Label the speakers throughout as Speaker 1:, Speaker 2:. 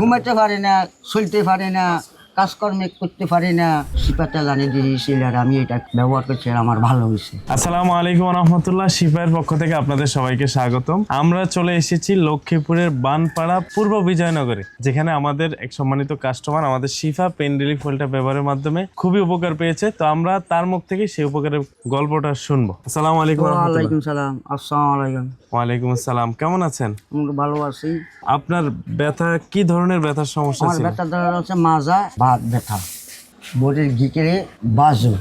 Speaker 1: ঘুমাইতে পারি না, চলতে পারি না, কাজকর্ম করতে পারি না। শিপা তেল আনি দিয়েছিল আর আমি এটা ব্যবহার করছি আর আমার ভালো হয়েছে।
Speaker 2: আসসালামু আলাইকুম রহমতুল্লাহ। শিফায়ের পক্ষ থেকে আপনাদের সবাইকে স্বাগতম। আমরা চলে এসেছি লক্ষ্মীপুরের বানপাড়া পূর্ব বিজয়নগরে, যেখানে আমাদের এক সম্মানিত কাস্টমার আমাদের শিফা পেন রিলিফ অয়েলটা ব্যবহারের মাধ্যমে খুবই উপকার পেয়েছে। তো আমরা তার মুখ থেকে সেই উপকারের গল্পটা শুনবো। আসসালামু আলাইকুম রহমতুল্লাহ।
Speaker 1: ওয়ালাইকুম সালাম। আসসালামু আলাইকুম।
Speaker 2: ওয়ালাইকুম আসসালাম। কেমন আছেন?
Speaker 1: আমরা ভালো আছি।
Speaker 2: আপনার ব্যথা কি ধরনের ব্যথার সমস্যা
Speaker 1: আমার
Speaker 2: ছিল?
Speaker 1: ব্যথা ধরা হচ্ছে মাজা ভাত ব্যথা, বোরের গিকেরে বাজু,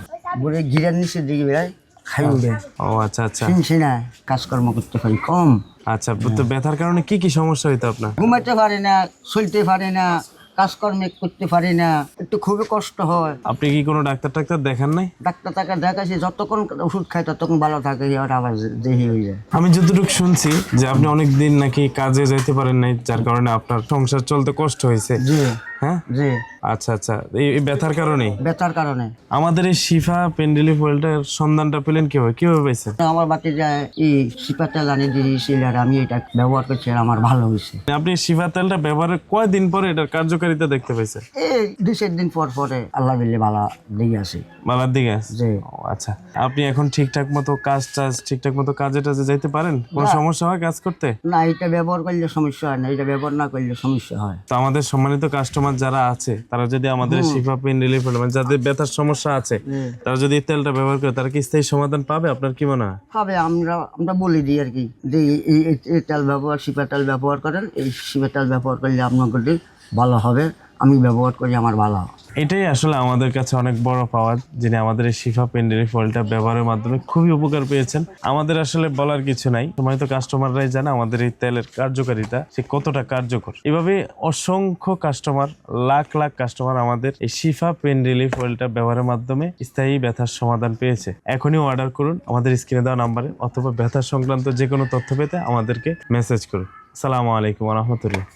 Speaker 1: বোরের গিরার নিচের দিকে বেড়ায় খাই উঠে
Speaker 2: ও আচ্ছা আচ্ছা
Speaker 1: শুনছি না, কাজকর্ম করতে পারি কম।
Speaker 2: আচ্ছা। তো ব্যথার কারণে কি কি সমস্যা হইতো আপনার?
Speaker 1: ঘুমাইতে পারি না, চলতে পারি না, কাজকর্ম করতে পারি না, একটু খুবই কষ্ট হয়।
Speaker 2: আপনি কি কোনো ডাক্তার দেখান নাই?
Speaker 1: ডাক্তার টাকা দেখাচ্ছি, যতক্ষণ ওষুধ খাই ততক্ষণ ভালো থাকে, আর আবার দেহি হয়ে যায়।
Speaker 2: আমি যতটুকু শুনছি যে আপনি অনেক দিন নাকি কাজে যাইতে পারেন নাই, যার কারণে আপনার সংসার চলতে কষ্ট হয়েছে।
Speaker 1: জি
Speaker 2: হ্যাঁ
Speaker 1: জি,
Speaker 2: আচ্ছা আচ্ছা, এই ব্যথার কারণেই।
Speaker 1: ব্যথার কারণে
Speaker 2: আমাদের এই শিফা পেন রিলিফ অয়েলটার সন্ধানটা পেলেন কিভাবে পাইছেন?
Speaker 1: আমার বাড়িতে যায় এই শিপা তেল আনি দিয়েছিল আর আমি এটা ব্যবহার করছি আর আমার ভালো হয়েছে।
Speaker 2: আপনি শিফা তেলটা ব্যবহারের কয়দিন পরে এটার কার্যকারিতা দেখতে পাইছেন?
Speaker 1: এই 2-4 দিন পর পরে আল্লাহ দিলে ভালো দিকে আছে।
Speaker 2: বাবার দিকে?
Speaker 1: জি।
Speaker 2: ও আচ্ছা। আপনি এখন ঠিকঠাক মতো ঠিকঠাক মতো কাজে টাজে যাইতে পারেন? কোনো সমস্যা হয় কাজ করতে?
Speaker 1: না, এটা ব্যবহার করলে সমস্যা হয় না, এটা ব্যবহার না করলে সমস্যা হয়।
Speaker 2: তো আমাদের সম্মানিত কাস্টমার যারা আছে, তারা যদি আমাদের শিফা পেন রিলিফ অয়েল, মানে যাদের ব্যথার সমস্যা আছে, তারা যদি এই তেলটা ব্যবহার করে, তারা কি স্থায়ী সমাধান পাবে? আপনার কি মনে হয়?
Speaker 1: হবে। আমরা বলে দিই আর কি যে এই তেল ব্যবহার, শিপা তেল ব্যবহার করেন, এই শিপা তেল ব্যবহার করলে আপনার ভালো হবে। আমি ব্যবহার করি, আমার ভালো হয়।
Speaker 2: এটাই আসলে আমাদের কাছে অনেক বড় পাওয়ার, যিনি আমাদের এই শিফা পেন রিলিফ অয়েলটা ব্যবহারের মাধ্যমে খুবই উপকার পেয়েছেন। আমাদের আসলে বলার কিছু নাই, সময় তো কাস্টমাররাই জানে আমাদের এই তেলের কার্যকারিতা সে কতটা কার্যকর। এভাবে অসংখ্য কাস্টমার, লাখ লাখ কাস্টমার আমাদের এই শিফা পেন রিলিফ অয়েলটা ব্যবহারের মাধ্যমে স্থায়ী ব্যথার সমাধান পেয়েছে। এখনই অর্ডার করুন আমাদের স্ক্রিনে দেওয়া নাম্বারে, অথবা ব্যথা সংক্রান্ত যে কোনো তথ্য পেতে আমাদেরকে মেসেজ করুন। আসসালামু আলাইকুম ওয়া রাহমাতুল্লাহ।